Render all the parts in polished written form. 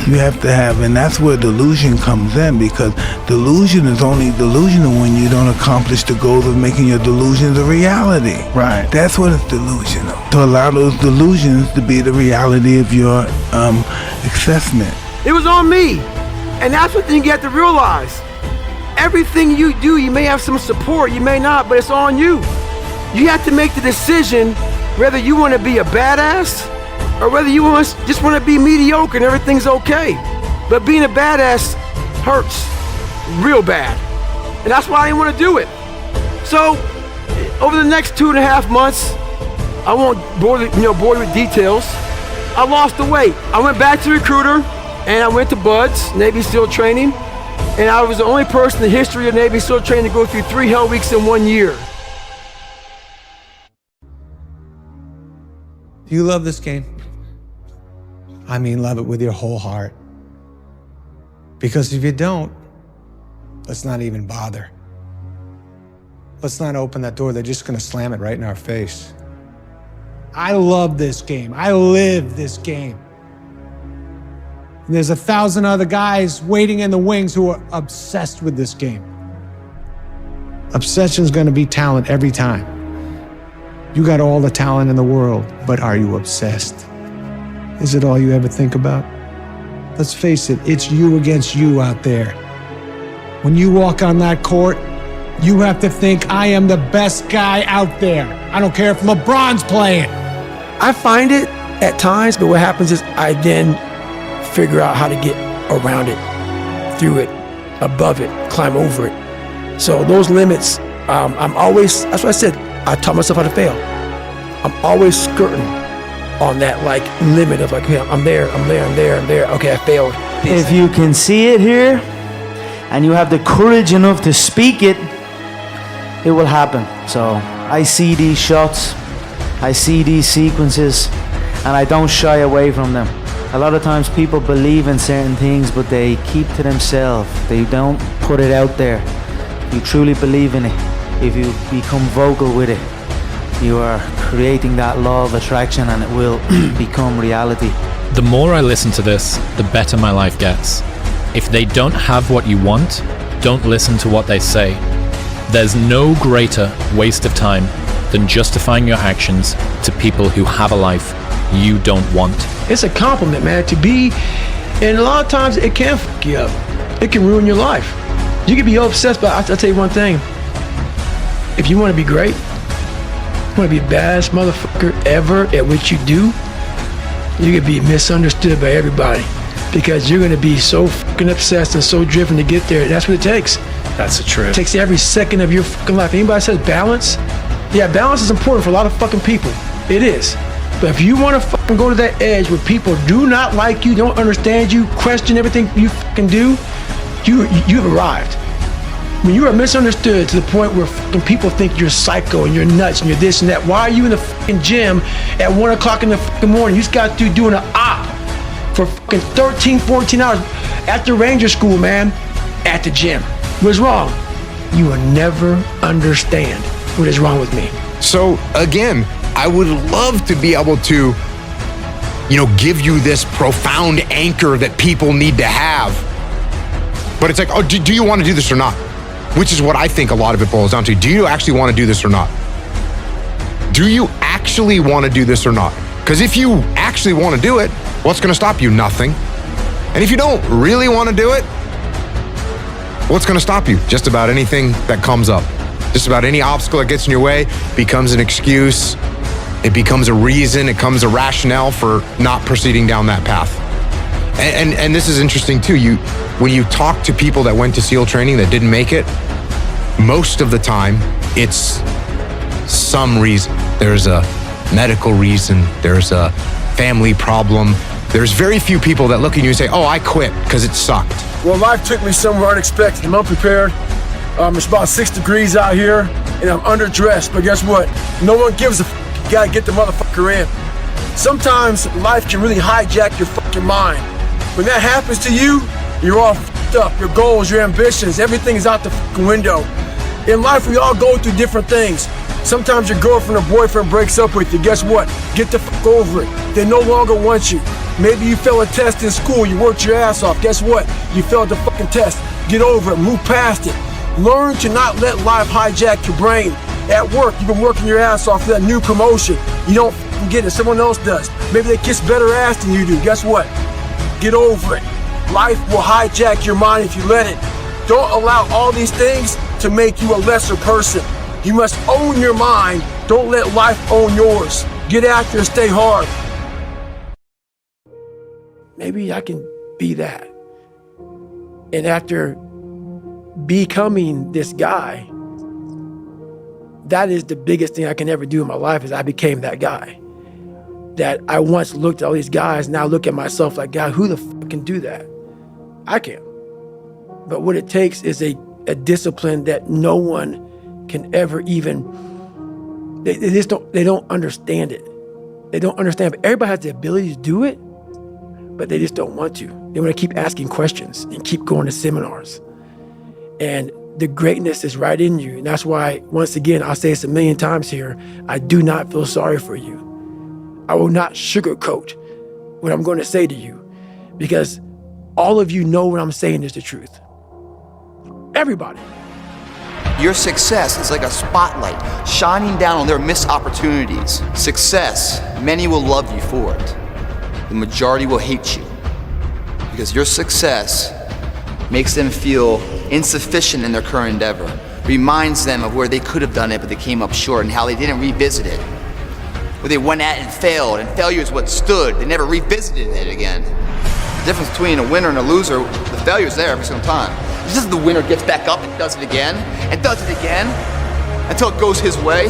You have to have, and that's where delusion comes in, because delusion is only delusional when you don't accomplish the goals of making your delusions a reality. Right. That's what it's delusional. To allow those delusions to be the reality of your assessment. It was on me. And that's what you have to realize. Everything you do, you may have some support, you may not, but it's on you. You have to make the decision whether you want to be a badass or whether you just want to be mediocre and everything's okay. But being a badass hurts real bad. And that's why I didn't want to do it. So over the next 2.5 months, I won't bore you with details. I lost the weight. I went back to the recruiter and I went to Buds, Navy SEAL training. And I was the only person in the history of Navy SEAL training to go through 3 hell weeks in 1 year. Do you love this game? I mean, love it with your whole heart. Because if you don't, let's not even bother. Let's not open that door. They're just gonna slam it right in our face. I love this game. I live this game. And there's 1,000 other guys waiting in the wings who are obsessed with this game. Obsession's gonna be talent every time. You got all the talent in the world, but are you obsessed? Is it all you ever think about? Let's face it, it's you against you out there. When you walk on that court, you have to think, I am the best guy out there. I don't care if LeBron's playing. I find it at times, but what happens is I then figure out how to get around it, through it, above it, climb over it. So those limits, I'm always, that's what I said, I taught myself how to fail. I'm always skirting on that like limit of like, okay, I'm there. Okay, I failed. If you can see it here and you have the courage enough to speak it, it will happen. So I see these shots, I see these sequences, and I don't shy away from them. A lot of times people believe in certain things, but they keep to themselves. They don't put it out there. If you truly believe in it, if you become vocal with it, you are creating that law of attraction and it will become reality. The more I listen to this, the better my life gets. If they don't have what you want, don't listen to what they say. There's no greater waste of time than justifying your actions to people who have a life you don't want. It's a compliment, man, to be, and a lot of times it can fuck you up. It can ruin your life. You can be obsessed, but I'll tell you one thing. If you want to be great, you want to be the baddest motherfucker ever at what you do, you can be misunderstood by everybody because you're going to be so fucking obsessed and so driven to get there. That's what it takes. That's the truth. It takes every second of your fucking life. Anybody says balance? Yeah, balance is important for a lot of fucking people. It is. But if you want to fucking go to that edge where people do not like you, don't understand you, question everything you fucking do, you have arrived. When you are misunderstood to the point where fucking people think you're psycho and you're nuts and you're this and that, why are you in the fucking gym at 1 o'clock in the fucking morning? You just got to doing an op for fucking 13, 14 hours at the Ranger School, man, at the gym. What's wrong? You will never understand what is wrong with me. So again, I would love to be able to, give you this profound anchor that people need to have. But it's like, oh, do you want to do this or not? Which is what I think a lot of it boils down to. Do you actually want to do this or not? Do you actually want to do this or not? Because if you actually want to do it, what's going to stop you? Nothing. And if you don't really want to do it, what's going to stop you? Just about anything that comes up. Just about any obstacle that gets in your way becomes an excuse. It becomes a reason. It becomes a rationale for not proceeding down that path. And this is interesting too. When you talk to people that went to SEAL training that didn't make it, most of the time it's some reason. There's a medical reason. There's a family problem. There's very few people that look at you and say, oh, I quit because it sucked. Well, life took me somewhere unexpected. I'm unprepared. It's about 6 degrees out here and I'm underdressed, but guess what? No one gives a f***. You gotta get the motherfucker in. Sometimes life can really hijack your fucking mind. When that happens to you, you're all f***ed up. Your goals, your ambitions, everything is out the fucking window. In life, we all go through different things. Sometimes your girlfriend or boyfriend breaks up with you. Guess what? Get the fuck over it. They no longer want you. Maybe you failed a test in school, you worked your ass off. Guess what? You failed the fucking test. Get over it, move past it. Learn to not let life hijack your brain. At work, you've been working your ass off for that new promotion. You don't fucking get it, someone else does. Maybe they kiss better ass than you do. Guess what? Get over it. Life will hijack your mind if you let it. Don't allow all these things to make you a lesser person. You must own your mind. Don't let life own yours. Get after it, stay hard. Maybe I can be that. And after becoming this guy, that is the biggest thing I can ever do in my life, is I became that guy. That I once looked at all these guys, now I look at myself like, God, who the fuck can do that? I can. But what it takes is a discipline that no one can ever even, they don't understand it. They don't understand, but everybody has the ability to do it, but they just don't want to. They want to keep asking questions and keep going to seminars. And the greatness is right in you. And that's why, once again, I'll say this a million times here, I do not feel sorry for you. I will not sugarcoat what I'm going to say to you, because all of you know what I'm saying is the truth. Everybody. Your success is like a spotlight shining down on their missed opportunities. Success, many will love you for it. The majority will hate you, because your success makes them feel insufficient in their current endeavor, reminds them of where they could have done it but they came up short, and how they didn't revisit it, where they went at it and failed, and failure is what stood. They never revisited it again. The difference between a winner and a loser, the failure is there every single time. It's just the winner gets back up and does it again, and does it again, until it goes his way.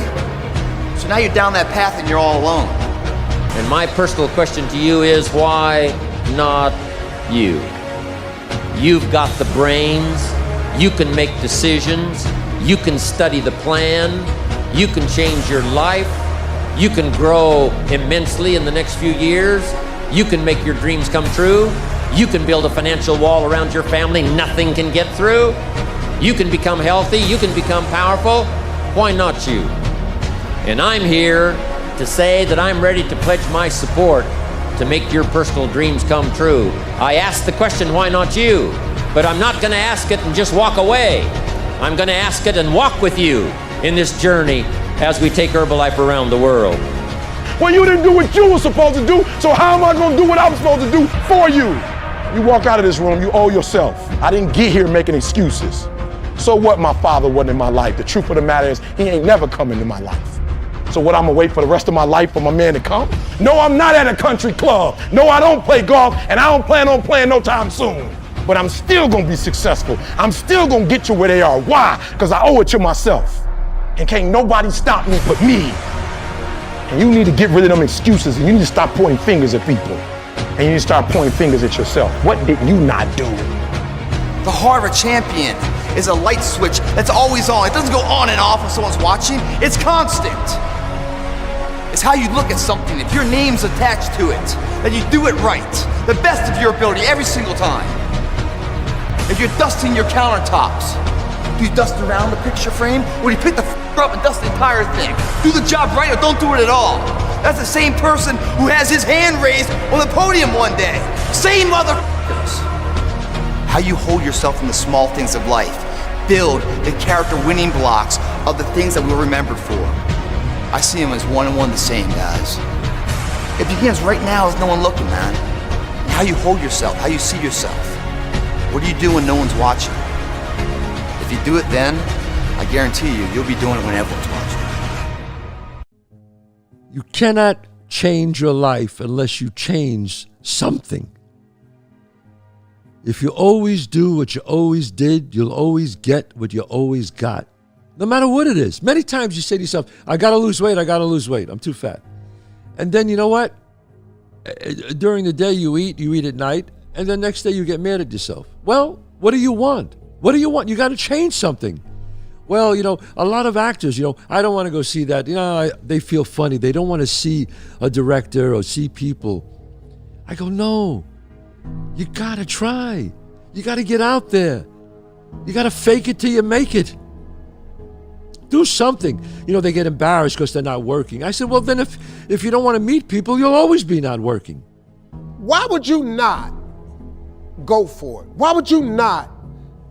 So now you're down that path and you're all alone. And my personal question to you is, why not you? You've got the brains, you can make decisions, you can study the plan, you can change your life, you can grow immensely in the next few years, you can make your dreams come true, you can build a financial wall around your family nothing can get through, you can become healthy, you can become powerful. Why not you? And I'm here to say that I'm ready to pledge my support to make your personal dreams come true. I asked the question, why not you? But I'm not gonna ask it and just walk away. I'm gonna ask it and walk with you in this journey as we take Herbalife around the world. Well, you didn't do what you were supposed to do, so how am I gonna do what I'm supposed to do for you? You walk out of this room, you owe yourself. I didn't get here making excuses. So what, my father wasn't in my life? The truth of the matter is, he ain't never come into my life. So what, I'm gonna wait for the rest of my life for my man to come? No, I'm not at a country club. No, I don't play golf, and I don't plan on playing no time soon. But I'm still gonna be successful. I'm still gonna get you where they are. Why? Because I owe it to myself. And can't nobody stop me but me. And you need to get rid of them excuses, and you need to stop pointing fingers at people. And you need to start pointing fingers at yourself. What did you not do? The heart of a champion is a light switch that's always on. It doesn't go on and off when someone's watching. It's constant. It's how you look at something. If your name's attached to it, then you do it right, the best of your ability every single time. If you're dusting your countertops, do you dust around the picture frame, or do you pick the up and dust the entire thing? Do the job right or don't do it at all. That's the same person who has his hand raised on the podium one day. Same motherfuckers. How you hold yourself in the small things of life. Build the character winning blocks of the things that we're remembered for. I see them as one and one the same, guys. It begins right now with no one looking, man. How you hold yourself, how you see yourself. What do you do when no one's watching? If you do it then, I guarantee you, you'll be doing it when everyone's watching. You cannot change your life unless you change something. If you always do what you always did, you'll always get what you always got. No matter what it is. Many times you say to yourself, I gotta lose weight, I'm too fat. And then you know what? During the day you eat at night, and then next day you get mad at yourself. Well, what do you want? What do you want? You gotta change something. Well, a lot of actors, I don't want to go see that. They feel funny. They don't want to see a director or see people. I go, no, you gotta try. You gotta get out there. You gotta fake it till you make it. Do something. They get embarrassed because they're not working. I said, well, then if you don't want to meet people, you'll always be not working. why would you not go for it? Why would you not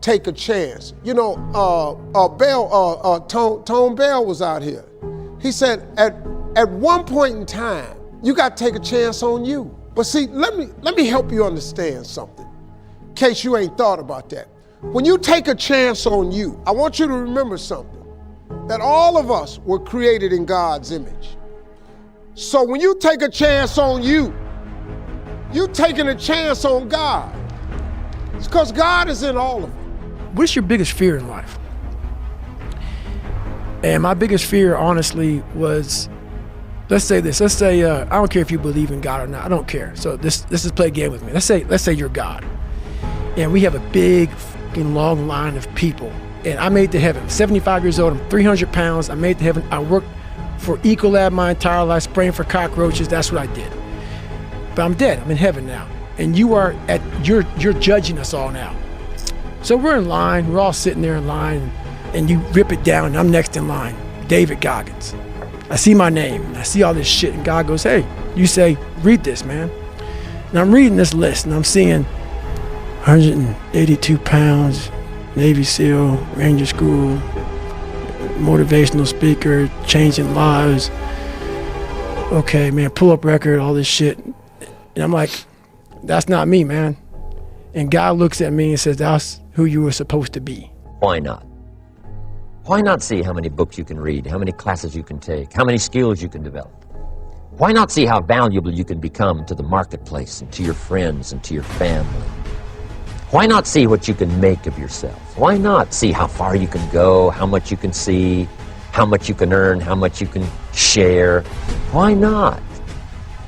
take a chance? You know, Tone Bell was out here. He said, at one point in time, you got to take a chance on you. But see, let me help you understand something, in case you ain't thought about that. When you take a chance on you, I want you to remember something, that all of us were created in God's image. So when you take a chance on you, you're taking a chance on God. It's because God is in all of it. What's your biggest fear in life? And my biggest fear, honestly, was, let's say this. Let's say I don't care if you believe in God or not. I don't care. So let's just play a game with me. Let's say you're God, and we have a big, fucking long line of people. And I made it to heaven. 75 years old. I'm 300 pounds. I made it to heaven. I worked for Ecolab my entire life, spraying for cockroaches. That's what I did. But I'm dead. I'm in heaven now. And you're judging us all now. So we're in line. We're all sitting there in line, and you rip it down. And I'm next in line, David Goggins. I see my name, and I see all this shit, and God goes, hey, you say, read this, man. And I'm reading this list, and I'm seeing 182 pounds, Navy SEAL, Ranger School, motivational speaker, changing lives. Okay, man, pull-up record, all this shit. And I'm like, that's not me, man. And God looks at me and says, that's who you were supposed to be. Why not? Why not see how many books you can read, how many classes you can take, how many skills you can develop? Why not see how valuable you can become to the marketplace and to your friends and to your family? Why not see what you can make of yourself? Why not see how far you can go, how much you can see, how much you can earn, how much you can share? Why not?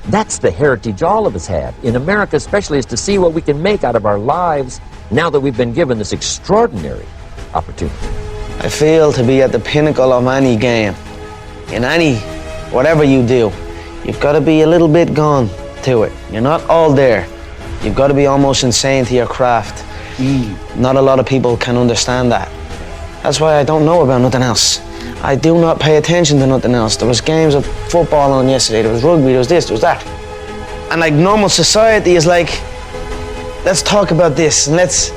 That's the heritage all of us have, in America especially, is to see what we can make out of our lives now that we've been given this extraordinary opportunity. I feel to be at the pinnacle of any game, in whatever you do, you've got to be a little bit gone to it. You're not all there. You've got to be almost insane to your craft. Not a lot of people can understand that. That's why I don't know about nothing else. I do not pay attention to nothing else. There was games of football on yesterday, there was rugby, there was this, there was that. And like normal society is like, let's talk about this and let's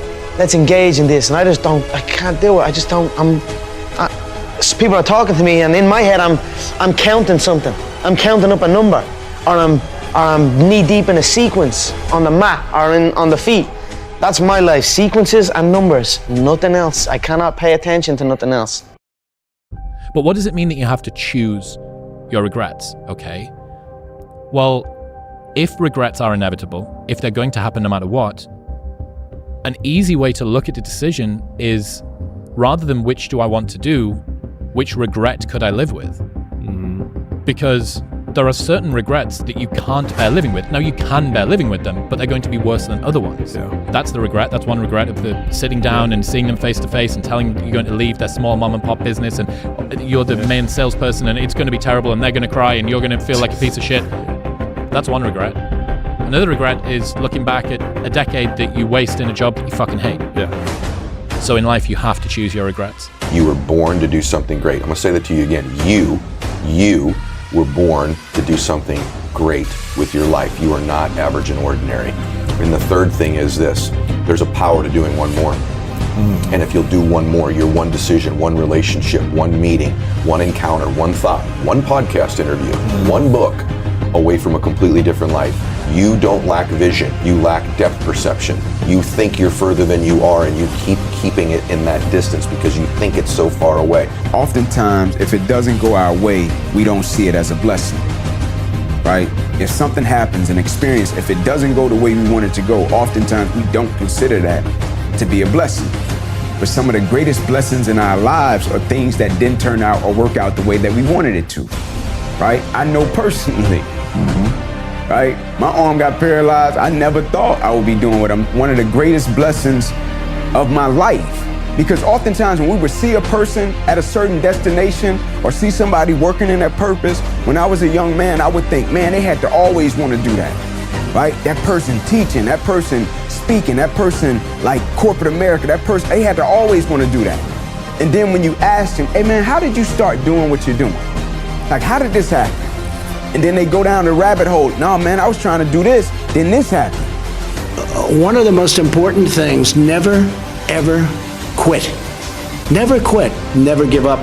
engage in this. And I can't do it. I just don't, people are talking to me and in my head I'm counting something. I'm counting up a number, or I'm knee deep in a sequence on the mat or on the feet. That's my life, sequences and numbers, nothing else. I cannot pay attention to nothing else. But what does it mean that you have to choose your regrets, okay? Well, if regrets are inevitable, if they're going to happen no matter what, an easy way to look at a decision is, rather than which do I want to do, which regret could I live with? Because there are certain regrets that you can't bear living with. Now, you can bear living with them, but they're going to be worse than other ones. Yeah. That's the regret. That's one regret of the sitting down and seeing them face to face and telling them you're going to leave their small mom and pop business and you're the main salesperson and it's going to be terrible and they're going to cry and you're going to feel like a piece of shit. That's one regret. Another regret is looking back at a decade that you waste in a job that you fucking hate. Yeah. So in life, you have to choose your regrets. You were born to do something great. I'm going to say that to you again. You were born to do something great with your life. You are not average and ordinary. And the third thing is this: there's a power to doing one more. And if you'll do one more, your one decision, one relationship, one meeting, one encounter, one thought, one podcast interview, one book away from a completely different life. You don't lack vision, you lack depth perception. You think you're further than you are and you keep keeping it in that distance because you think it's so far away. Oftentimes, if it doesn't go our way, we don't see it as a blessing, right? If something happens, an experience, if it doesn't go the way we want it to go, oftentimes we don't consider that to be a blessing. But some of the greatest blessings in our lives are things that didn't turn out or work out the way that we wanted it to, right? I know personally, right? My arm got paralyzed. I never thought I would be doing what I'm, one of the greatest blessings of my life. Because oftentimes when we would see a person at a certain destination or see somebody working in their purpose, when I was a young man, I would think, man, they had to always want to do that, right? That person teaching, that person speaking, that person like corporate America, that person, they had to always want to do that. And then when you ask them, hey man, how did you start doing what you're doing? Like, how did this happen? And then they go down the rabbit hole. No, man, I was trying to do this, Then this happened. One of the most important things, never, ever quit. Never quit. Never give up.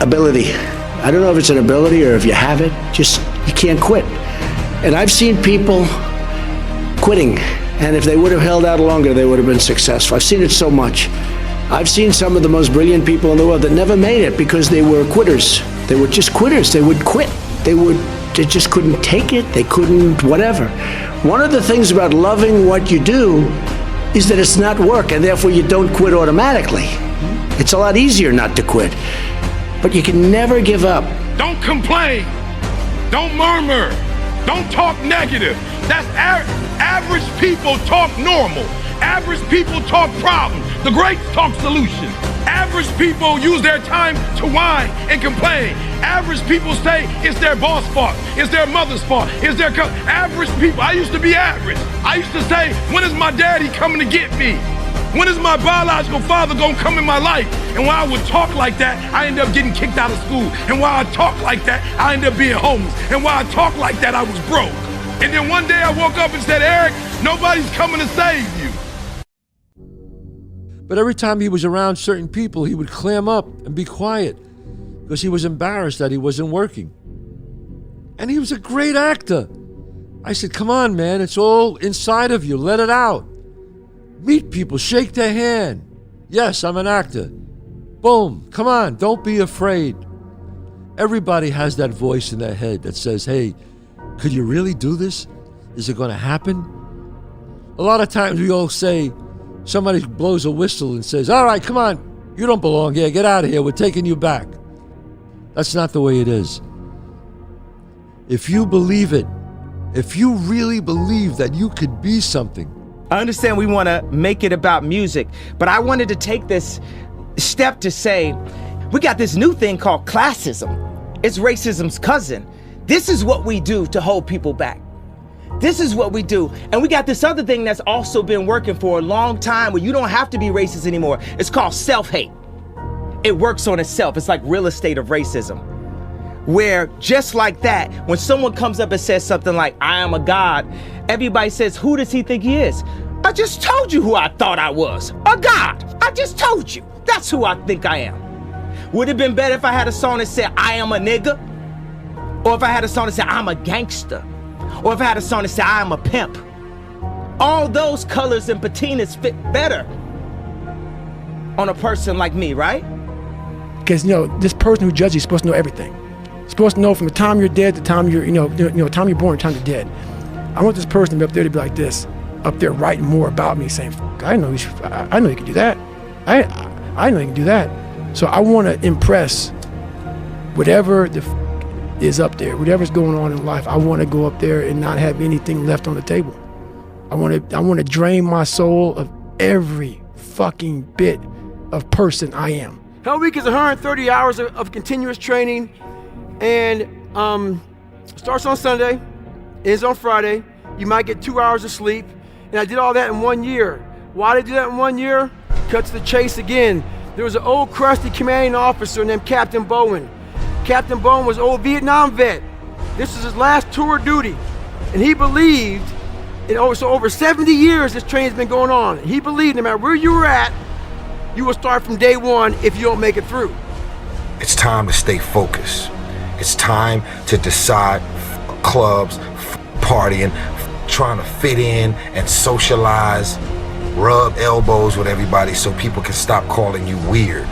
Ability. I don't know if it's an ability or if you have it, just you can't quit. And I've seen people quitting, and if they would have held out longer, they would have been successful. I've seen it so much. I've seen some of the most brilliant people in the world that never made it because they were quitters. They were just quitters. They would quit. They just couldn't take it. They couldn't whatever. One of the things about loving what you do is that it's not work, and therefore you don't quit automatically. It's a lot easier not to quit. But you can never give up. Don't complain. Don't murmur. Don't talk negative. That's average people talk normal. Average people talk problems. The greats talk solutions. Average people use their time to whine and complain. Average people say it's their boss' fault, it's their mother's fault, it's their average people. I used to be average. I used to say, when is my daddy coming to get me? When is my biological father gonna come in my life? And while I would talk like that, I ended up getting kicked out of school. And while I talk like that, I ended up being homeless. And while I talk like that, I was broke. And then one day I woke up and said, Eric, nobody's coming to save you. But every time he was around certain people, he would clam up and be quiet because he was embarrassed that he wasn't working. And he was a great actor. I said, come on, man, it's all inside of you. Let it out. Meet people, shake their hand. Yes, I'm an actor. Boom, come on, don't be afraid. Everybody has that voice in their head that says, hey, could you really do this? Is it gonna happen? A lot of times we all say, somebody blows a whistle and says, all right, come on, you don't belong here, get out of here, we're taking you back. That's not the way it is. If you believe it, if you really believe that you could be something. I understand we want to make it about music, but I wanted to take this step to say, we got this new thing called classism. It's racism's cousin. This is what we do to hold people back. This is what we do. And we got this other thing that's also been working for a long time where you don't have to be racist anymore. It's called self-hate. It works on itself. It's like real estate of racism. Where just like that, when someone comes up and says something like, I am a god, everybody says, who does he think he is? I just told you who I thought I was, a god. I just told you, that's who I think I am. Would it have been better if I had a song that said, I am a nigga? Or if I had a song that said, I'm a gangster? Or if I had a song that said, I am a pimp? All those colors and patinas fit better on a person like me, right? Because, this person who judges you is supposed to know everything. Supposed to know from the time you're dead to the time you're, time you're born, time you're dead. I want this person to be up there to be like this, up there writing more about me, saying, I know you can do that. I know you can do that. So I want to impress whatever is up there, whatever's going on in life. I want to go up there and not have anything left on the table. I want to drain my soul of every fucking bit of person I am. Hell Week is 130 hours of continuous training. And starts on Sunday, ends on Friday. You might get 2 hours of sleep. And I did all that in 1 year. Why did I do that in 1 year? Cut to the chase again. There was an old crusty commanding officer named Captain Bowen. Captain Bowen was an old Vietnam vet. This was his last tour of duty. And he believed, so over 70 years this training's been going on. He believed no matter where you were at, you will start from day one if you don't make it through. It's time to stay focused. It's time to decide clubs, partying, trying to fit in and socialize, rub elbows with everybody so people can stop calling you weird.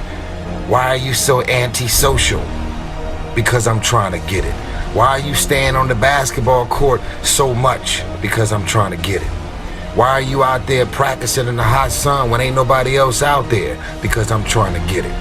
Why are you so antisocial? Because I'm trying to get it. Why are you staying on the basketball court so much? Because I'm trying to get it. Why are you out there practicing in the hot sun when ain't nobody else out there? Because I'm trying to get it.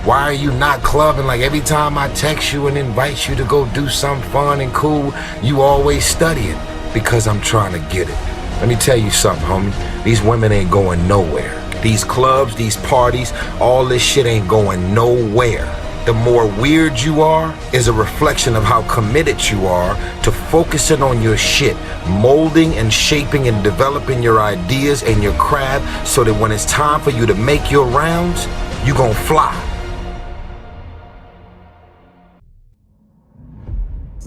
Why are you not clubbing? Like every time I text you and invite you to go do something fun and cool, you always studying. Because I'm trying to get it. Let me tell you something, homie. These women ain't going nowhere. These clubs, these parties, all this shit ain't going nowhere. The more weird you are is a reflection of how committed you are to focusing on your shit, molding and shaping and developing your ideas and your craft so that when it's time for you to make your rounds, you gon' fly.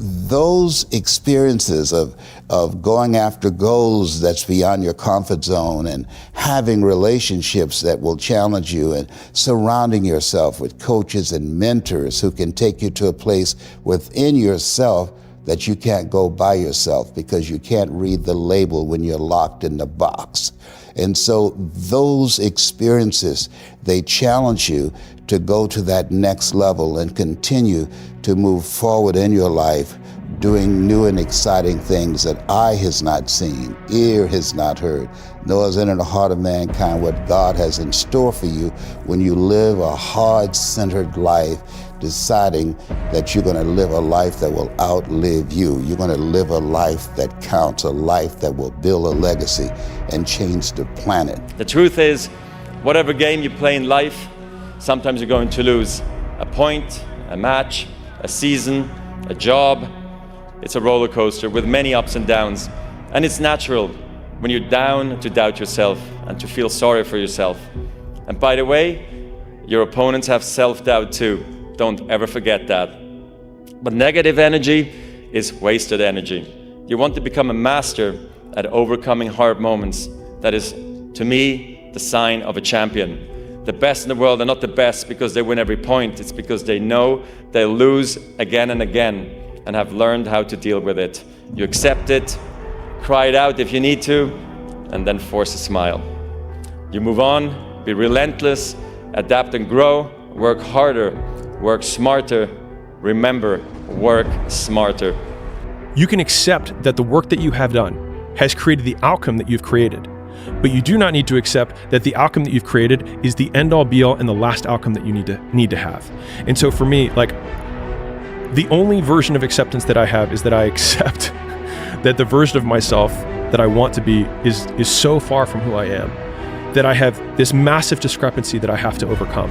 Those experiences of of going after goals that's beyond your comfort zone, and having relationships that will challenge you, and surrounding yourself with coaches and mentors who can take you to a place within yourself that you can't go by yourself because you can't read the label when you're locked in the box. And so those experiences, they challenge you to go to that next level and continue to move forward in your life, doing new and exciting things that eye has not seen, ear has not heard, nor has entered the heart of mankind what God has in store for you when you live a heart-centered life, deciding that you're going to live a life that will outlive you. You're going to live a life that counts, a life that will build a legacy and change the planet. The truth is, whatever game you play in life, sometimes you're going to lose a point, a match, a season, a job. It's a roller coaster with many ups and downs. And it's natural when you're down to doubt yourself and to feel sorry for yourself. And by the way, your opponents have self-doubt too. Don't ever forget that. But negative energy is wasted energy. You want to become a master at overcoming hard moments. That is, to me, the sign of a champion. The best in the world are not the best because they win every point. It's because they know they'll lose again and again and have learned how to deal with it. You accept it, cry it out if you need to, and then force a smile. You move on, be relentless, adapt and grow, work harder, work smarter. Remember, work smarter. You can accept that the work that you have done has created the outcome that you've created, but you do not need to accept that the outcome that you've created is the end-all be-all and the last outcome that you need to have. And so for me, like, the only version of acceptance that I have is that I accept that the version of myself that I want to be is so far from who I am, that I have this massive discrepancy that I have to overcome.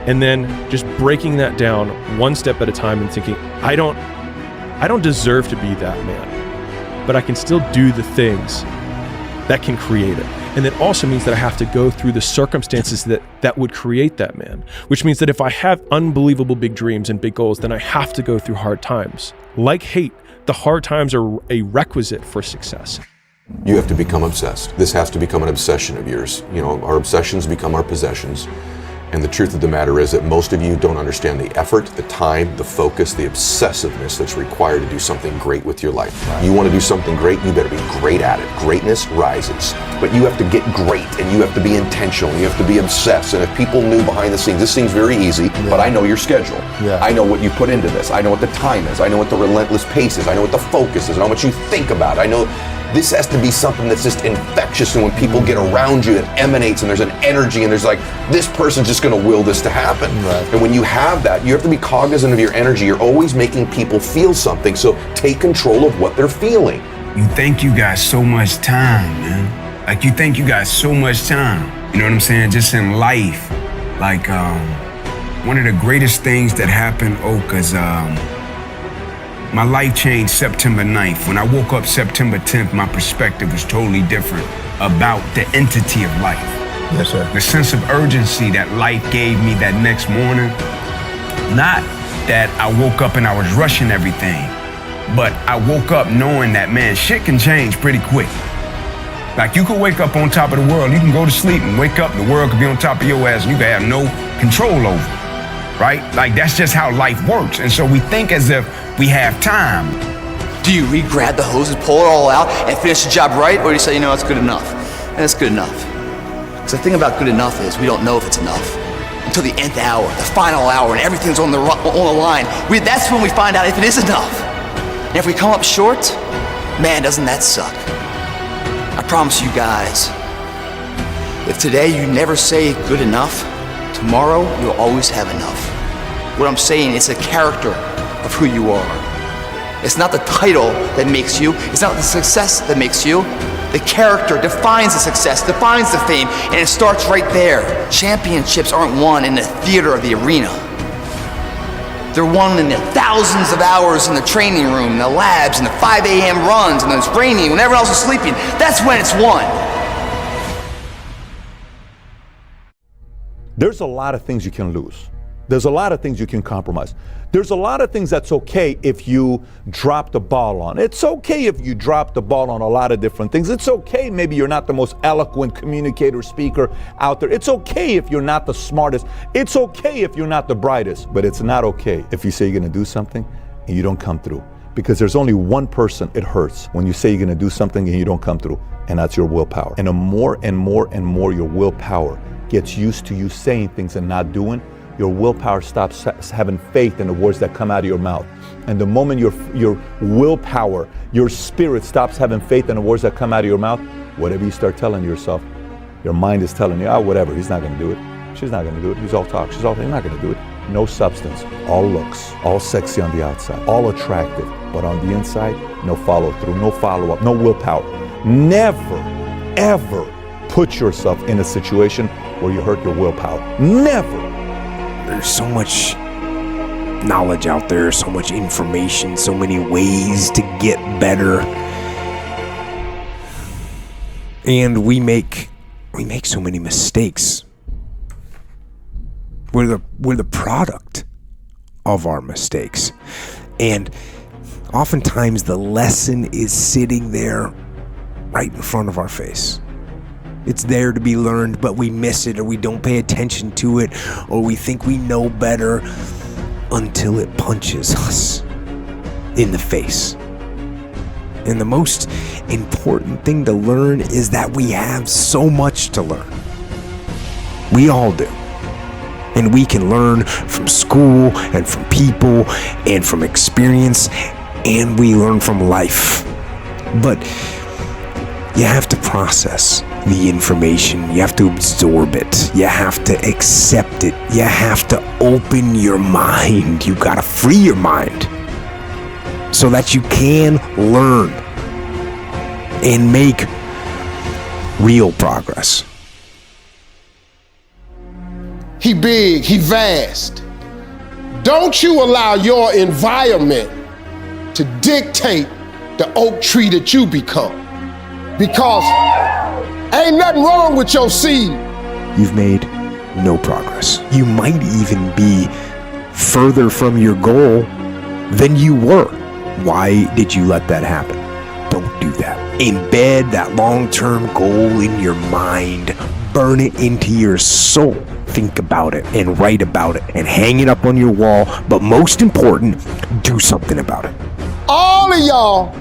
And then just breaking that down one step at a time and thinking, I don't deserve to be that man, but I can still do the things that can create it. And that also means that I have to go through the circumstances that would create that man, which means that if I have unbelievable big dreams and big goals, then I have to go through hard times. Like hate, the hard times are a requisite for success. You have to become obsessed. This has to become an obsession of yours. You know, our obsessions become our possessions. And the truth of the matter is that most of you don't understand the effort, the time, the focus, the obsessiveness that's required to do something great with your life. You want to do something great, you better be great at it. Greatness rises. But you have to get great, and you have to be intentional, you have to be obsessed. And if people knew behind the scenes, this seems very easy, but I know your schedule. I know what you put into this. I know what the time is. I know what the relentless pace is. I know what the focus is. I know what you think about. I know this has to be something that's just infectious, and when people get around you, it emanates, and there's an energy, and there's like, this person's just gonna will this to happen. And when you have that, you have to be cognizant of your energy. You're always making people feel something, so take control of what they're feeling. You think you got so much time, man. Like, you think you got so much time. You know what I'm saying? Just in life. Like, one of the greatest things that happened, cause my life changed September 9th. When I woke up September 10th, my perspective was totally different about the entity of life. Yes, sir. The sense of urgency that life gave me that next morning. Not that I woke up and I was rushing everything, but I woke up knowing that, man, shit can change pretty quick. Like, you could wake up on top of the world, you can go to sleep and wake up, the world could be on top of your ass and you could have no control over it. Right? Like, that's just how life works. And so we think as if we have time. Do you re-grab the hose and pull it all out and finish the job right? Or do you say, you know, it's good enough? And it's good enough. Because the thing about good enough is we don't know if it's enough until the nth hour, the final hour, and everything's on the line. That's when we find out if it is enough. And if we come up short, man, doesn't that suck? I promise you guys, if today you never say good enough, tomorrow you'll always have enough. What I'm saying is a character of who you are. It's not the title that makes you, it's not the success that makes you. The character defines the success, defines the fame, and it starts right there. Championships aren't won in the theater or the arena. They're won in the thousands of hours in the training room, in the labs, in the 5 a.m. runs, and when it's raining, when everyone else is sleeping. That's when it's won. There's a lot of things you can lose. There's a lot of things you can compromise. There's a lot of things that's okay if you drop the ball on. It's okay if you drop the ball on a lot of different things. It's okay maybe you're not the most eloquent communicator, speaker out there. It's okay if you're not the smartest. It's okay if you're not the brightest. But it's not okay if you say you're gonna do something and you don't come through. Because there's only one person it hurts when you say you're gonna do something and you don't come through, and that's your willpower. And the more and more and more your willpower gets used to you saying things and not doing, your willpower stops having faith in the words that come out of your mouth. And the moment your willpower, your spirit stops having faith in the words that come out of your mouth, whatever you start telling yourself, your mind is telling you, whatever, he's not gonna do it. She's not gonna do it. He's all talk. He's not gonna do it. No substance, all looks, all sexy on the outside, all attractive, but on the inside, no follow through, no follow up, no willpower. Never, ever put yourself in a situation where you hurt your willpower. Never. There's so much knowledge out there, so much information, so many ways to get better. And we make so many mistakes. We're the product of our mistakes. And oftentimes the lesson is sitting there right in front of our face. It's there to be learned, but we miss it, or we don't pay attention to it, or we think we know better until it punches us in the face. And the most important thing to learn is that we have so much to learn. We all do. And we can learn from school and from people and from experience, and we learn from life. But you have to process the information. You have to absorb it. You have to accept it. You have to open your mind. You gotta free your mind so that you can learn and make real progress. He big, he vast. Don't you allow your environment to dictate the oak tree that you become. Because ain't nothing wrong with your seed. You've made no progress. You might even be further from your goal than you were. Why did you let that happen? Don't do that. Embed that long-term goal in your mind. Burn it into your soul. Think about it and write about it and hang it up on your wall. But most important, do something about it. All of y'all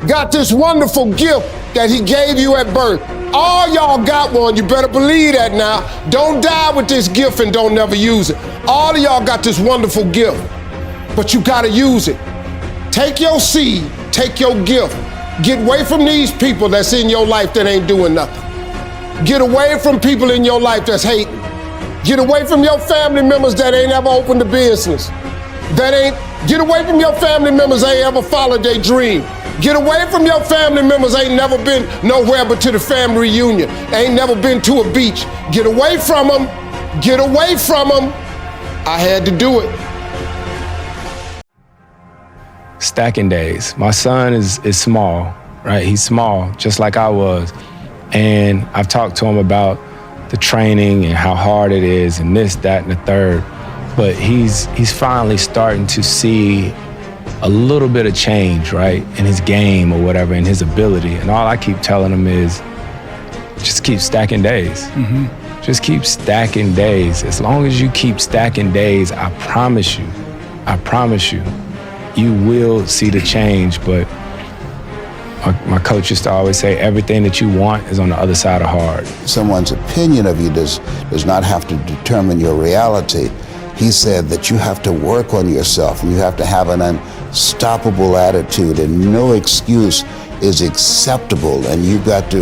got this wonderful gift that he gave you at birth. All y'all got one. You better believe that now. Don't die with this gift and don't never use it. All of y'all got this wonderful gift, but you gotta use it. Take your seed, take your gift. Get away from these people that's in your life that ain't doing nothing. Get away from people in your life that's hating. Get away from your family members that ain't ever opened a business. Get away from your family members that ain't ever followed their dream. Get away from your family members ain't never been nowhere but to the family reunion. Ain't never been to a beach. Get away from them. Get away from them. I had to do it. Stacking days. My son is small, right? He's small, just like I was. And I've talked to him about the training and how hard it is and this, that, and the third. But he's finally starting to see a little bit of change, right, in his game or whatever, in his ability. And all I keep telling him is, just keep stacking days. Mm-hmm. Just keep stacking days. As long as you keep stacking days, I promise you, you will see the change. But my coach used to always say, everything that you want is on the other side of hard. Someone's opinion of you does not have to determine your reality. He said that you have to work on yourself and you have to have an unstoppable attitude, and no excuse is acceptable, and you got to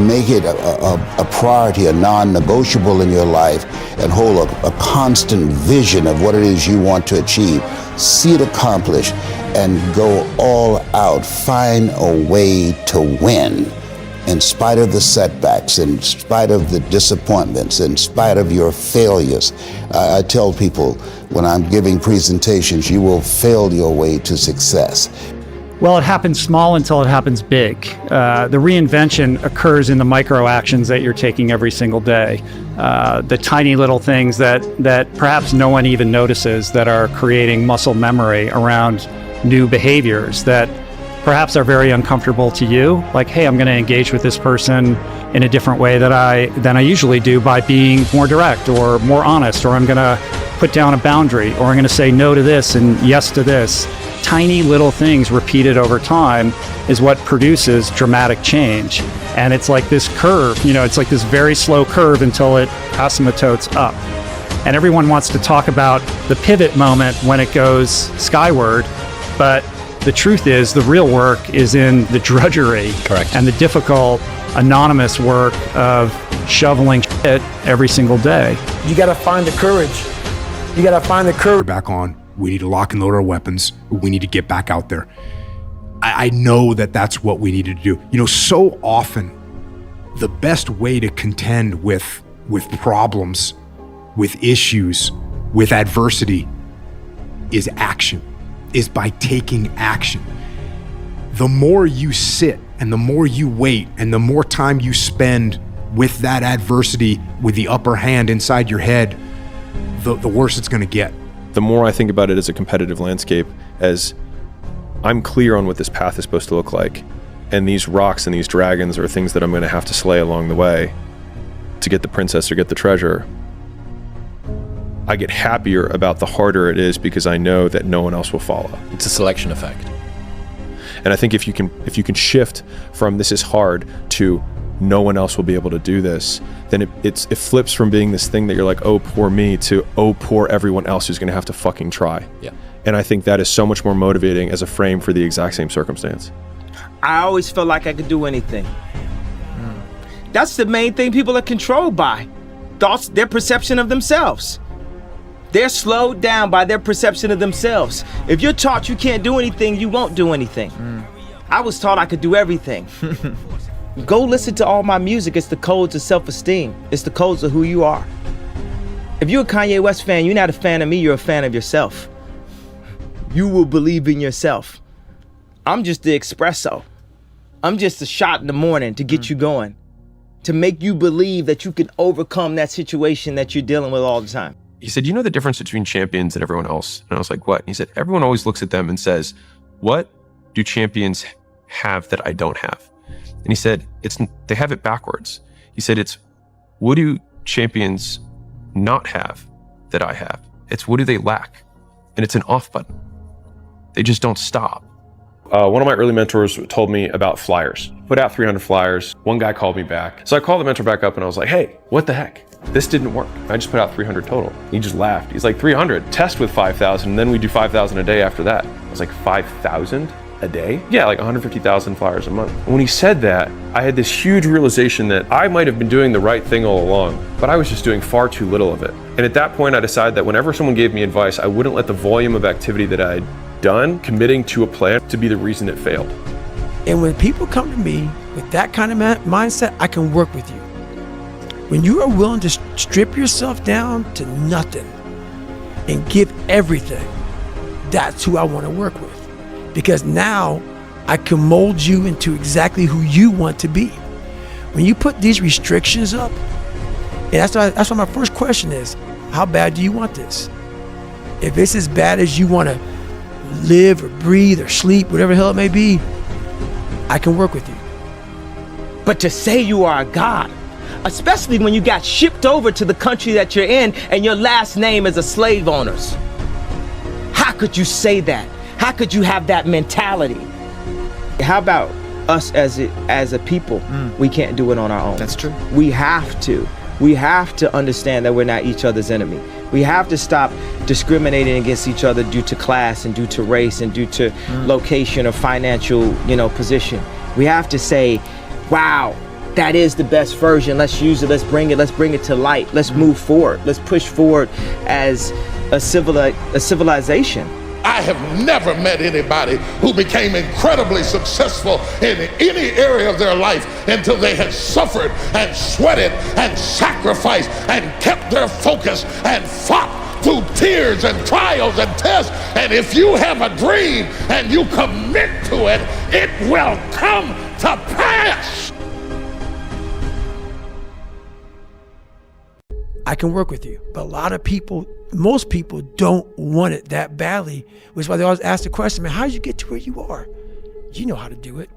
make it a priority, a non-negotiable in your life, and hold a constant vision of what it is you want to achieve. See it accomplished and go all out. Find a way to win. In spite of the setbacks, in spite of the disappointments, in spite of your failures. I tell people when I'm giving presentations, you will fail your way to success. Well, it happens small until it happens big. The reinvention occurs in the micro actions that you're taking every single day. The tiny little things that perhaps no one even notices that are creating muscle memory around new behaviors that perhaps are very uncomfortable to you. Like, hey, I'm going to engage with this person in a different way than I usually do by being more direct or more honest, or I'm going to put down a boundary, or I'm going to say no to this and yes to this. Tiny little things repeated over time is what produces dramatic change. And it's like this curve, it's like this very slow curve until it asymptotes up. And everyone wants to talk about the pivot moment when it goes skyward, but the truth is the real work is in the drudgery. Correct. And the difficult, anonymous work of shoveling shit every single day. You got to find the courage. You got to find the courage. Back on. We need to lock and load our weapons. We need to get back out there. I know that that's what we need to do. So often, the best way to contend with problems, with issues, with adversity is action, is by taking action. The more you sit and the more you wait and the more time you spend with that adversity, with the upper hand inside your head, the worse it's going to get. The more I think about it as a competitive landscape, as I'm clear on what this path is supposed to look like, and these rocks and these dragons are things that I'm going to have to slay along the way to get the princess or get the treasure, I get happier about the harder it is because I know that no one else will follow. It's a selection effect. And I think if you can shift from this is hard to no one else will be able to do this, then it flips from being this thing that you're like, oh, poor me, to oh, poor everyone else who's going to have to fucking try. Yeah. And I think that is so much more motivating as a frame for the exact same circumstance. I always felt like I could do anything. That's the main thing people are controlled by. Thoughts, their perception of themselves. They're slowed down by their perception of themselves. If you're taught you can't do anything, you won't do anything. I was taught I could do everything. Go listen to all my music. It's the codes of self-esteem. It's the codes of who you are. If you're a Kanye West fan, you're not a fan of me, you're a fan of yourself. You will believe in yourself. I'm just the espresso. I'm just a shot in the morning to get you going, to make you believe that you can overcome that situation that you're dealing with all the time. He said, you know the difference between champions and everyone else? And I was like, what? And he said, everyone always looks at them and says, what do champions have that I don't have? And he said, they have it backwards. He said, it's what do champions not have that I have? It's what do they lack? And it's an off button. They just don't stop. One of my early mentors told me about flyers. Put out 300 flyers. One guy called me back. So I called the mentor back up and I was like, hey, what the heck? This didn't work. I just put out 300 total. He just laughed. He's like, 300, test with 5,000, and then we do 5,000 a day after that. I was like, 5,000 a day? Yeah, like 150,000 flyers a month. And when he said that, I had this huge realization that I might have been doing the right thing all along, but I was just doing far too little of it. And at that point, I decided that whenever someone gave me advice, I wouldn't let the volume of activity that I'd done, committing to a plan, to be the reason it failed. And when people come to me with that kind of mindset, I can work with you. When you are willing to strip yourself down to nothing and give everything, that's who I want to work with. Because now I can mold you into exactly who you want to be. When you put these restrictions up, and that's why my first question is, how bad do you want this? If it's as bad as you want to live or breathe or sleep, whatever the hell it may be, I can work with you. But to say you are a god, especially when you got shipped over to the country that you're in and your last name is a slave owner's, how could you say that? How could you have that mentality? How about us as a people? We can't do it on our own. That's true. We have to. We have to understand that we're not each other's enemy. We have to stop discriminating against each other due to class and due to race and due to location or financial, position. We have to say, wow, that is the best version. Let's use it. Let's bring it to light. Let's move forward. Let's push forward as a civilization. I have never met anybody who became incredibly successful in any area of their life until they had suffered and sweated and sacrificed and kept their focus and fought through tears and trials and tests. And if you have a dream and you commit to it, it will come to pass. I can work with you. But a lot of people, most people don't want it that badly, which is why they always ask the question, man, how did you get to where you are? You know how to do it.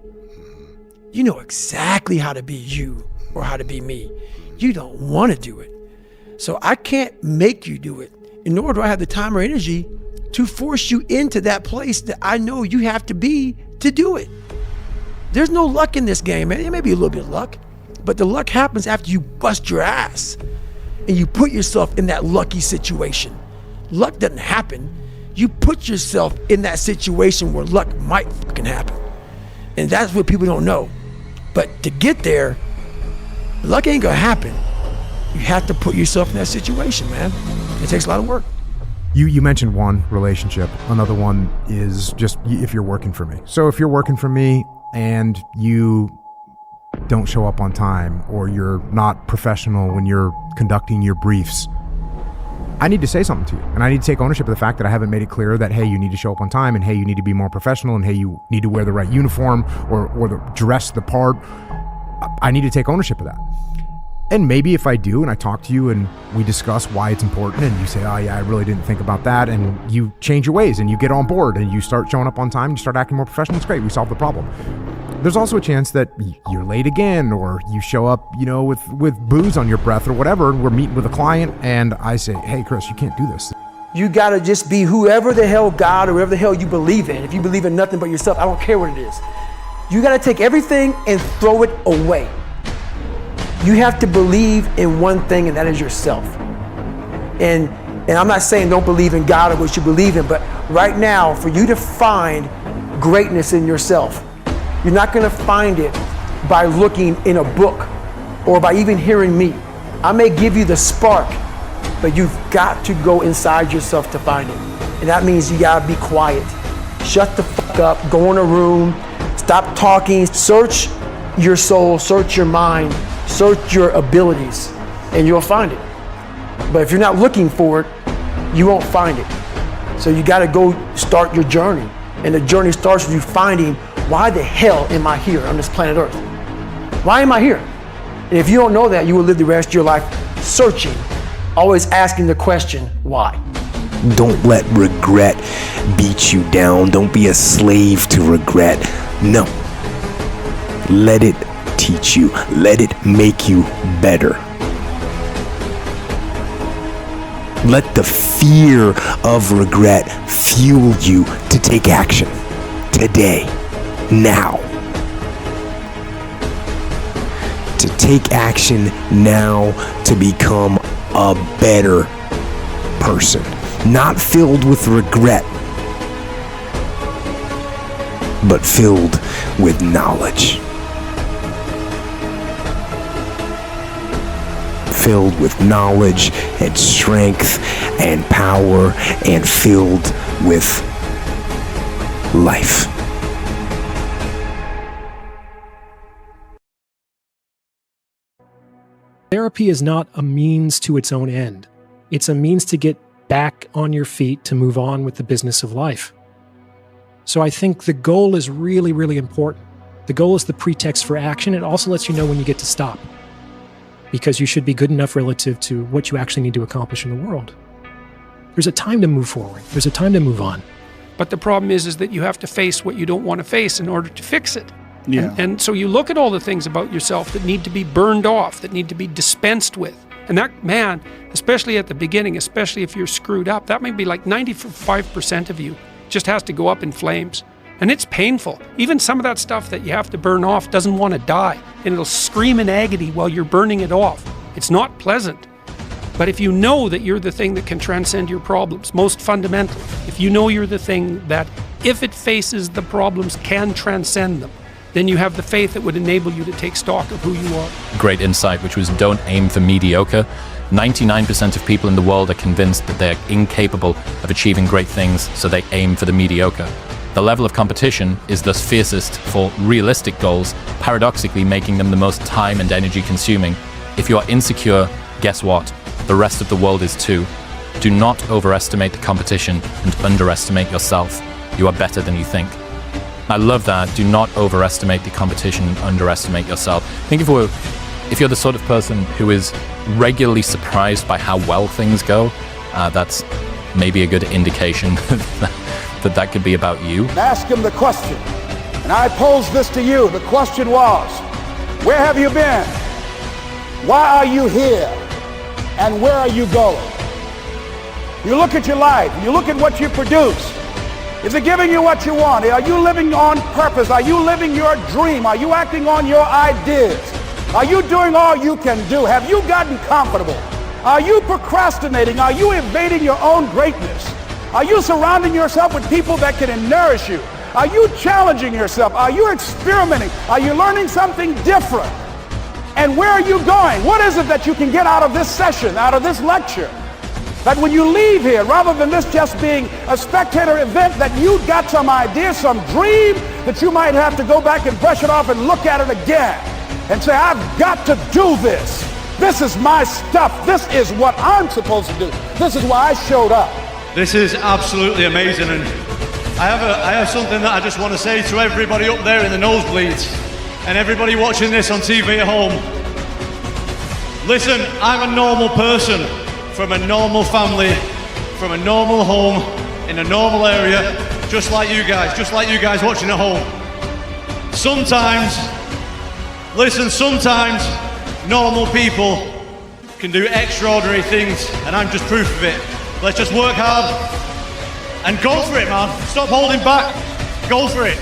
You know exactly how to be you or how to be me. You don't want to do it. So I can't make you do it. And nor do I have the time or energy to force you into that place that I know you have to be to do it. There's no luck in this game, man. It may be a little bit of luck, but the luck happens after you bust your ass and you put yourself in that lucky situation. Luck doesn't happen. You put yourself in that situation where luck might fucking happen. And that's what people don't know. But to get there, luck ain't gonna happen. You have to put yourself in that situation, man. It takes a lot of work. You mentioned one relationship. Another one is just if you're working for me. So if you're working for me and you don't show up on time, or you're not professional when you're conducting your briefs, I need to say something to you. And I need to take ownership of the fact that I haven't made it clear that, hey, you need to show up on time, and hey, you need to be more professional, and hey, you need to wear the right uniform or dress the part. I need to take ownership of that. And maybe if I do, and I talk to you and we discuss why it's important, and you say, oh yeah, I really didn't think about that, and you change your ways and you get on board and you start showing up on time, you start acting more professional, it's great, we solve the problem. There's also a chance that you're late again, or you show up, with booze on your breath or whatever, and we're meeting with a client and I say, hey Chris, you can't do this. You gotta just be whoever the hell God or whatever the hell you believe in. If you believe in nothing but yourself, I don't care what it is. You gotta take everything and throw it away. You have to believe in one thing, and that is yourself. And I'm not saying don't believe in God or what you believe in, but right now, for you to find greatness in yourself, you're not gonna find it by looking in a book or by even hearing me. I may give you the spark, but you've got to go inside yourself to find it. And that means you gotta be quiet. Shut the fuck up, go in a room, stop talking, search your soul, search your mind, search your abilities, and you'll find it. But if you're not looking for it, you won't find it. So you gotta go start your journey. And the journey starts with you finding, why the hell am I here on this planet Earth? Why am I here? And if you don't know that, you will live the rest of your life searching, always asking the question, why? Don't let regret beat you down. Don't be a slave to regret. No. Let it teach you. Let it make you better. Let the fear of regret fuel you to take action today, now. To take action now to become a better person, not filled with regret, but filled with knowledge. Filled with knowledge and strength and power, and filled with life. Therapy is not a means to its own end. It's a means to get back on your feet to move on with the business of life. So I think the goal is really, really important. The goal is the pretext for action. It also lets you know when you get to stop, because you should be good enough relative to what you actually need to accomplish in the world. There's a time to move forward. There's a time to move on. But the problem is that you have to face what you don't want to face in order to fix it. Yeah. And so you look at all the things about yourself that need to be burned off, that need to be dispensed with. And that, man, especially at the beginning, especially if you're screwed up, that may be like 95% of you just has to go up in flames. And it's painful. Even some of that stuff that you have to burn off doesn't want to die. And it'll scream in agony while you're burning it off. It's not pleasant. But if you know that you're the thing that can transcend your problems, most fundamentally, if you know you're the thing that, if it faces the problems, can transcend them, then you have the faith that would enable you to take stock of who you are. Great insight, which was don't aim for mediocre. 99% of people in the world are convinced that they're incapable of achieving great things, so they aim for the mediocre. The level of competition is thus fiercest for realistic goals, paradoxically making them the most time and energy consuming. If you are insecure, guess what? The rest of the world is too. Do not overestimate the competition and underestimate yourself. You are better than you think. I love that. Do not overestimate the competition and underestimate yourself. I think if you're the sort of person who is regularly surprised by how well things go, that's maybe a good indication that could be about you. Ask him the question. And I pose this to you. The question was, where have you been? Why are you here? And where are you going? You look at your life, you look at what you produce. Is it giving you what you want? Are you living on purpose? Are you living your dream? Are you acting on your ideas? Are you doing all you can do? Have you gotten comfortable? Are you procrastinating? Are you evading your own greatness? Are you surrounding yourself with people that can nourish you? Are you challenging yourself? Are you experimenting? Are you learning something different? And where are you going? What is it that you can get out of this session, out of this lecture? That when you leave here, rather than this just being a spectator event, that you got some idea, some dream, that you might have to go back and brush it off and look at it again and say, I've got to do this. This is my stuff. This is what I'm supposed to do. This is why I showed up. This is absolutely amazing, and I have something that I just want to say to everybody up there in the nosebleeds and everybody watching this on TV at home. Listen, I'm a normal person from a normal family, from a normal home, in a normal area, just like you guys watching at home. Sometimes normal people can do extraordinary things, and I'm just proof of it. Let's just work hard and go for it, man. Stop holding back. Go for it.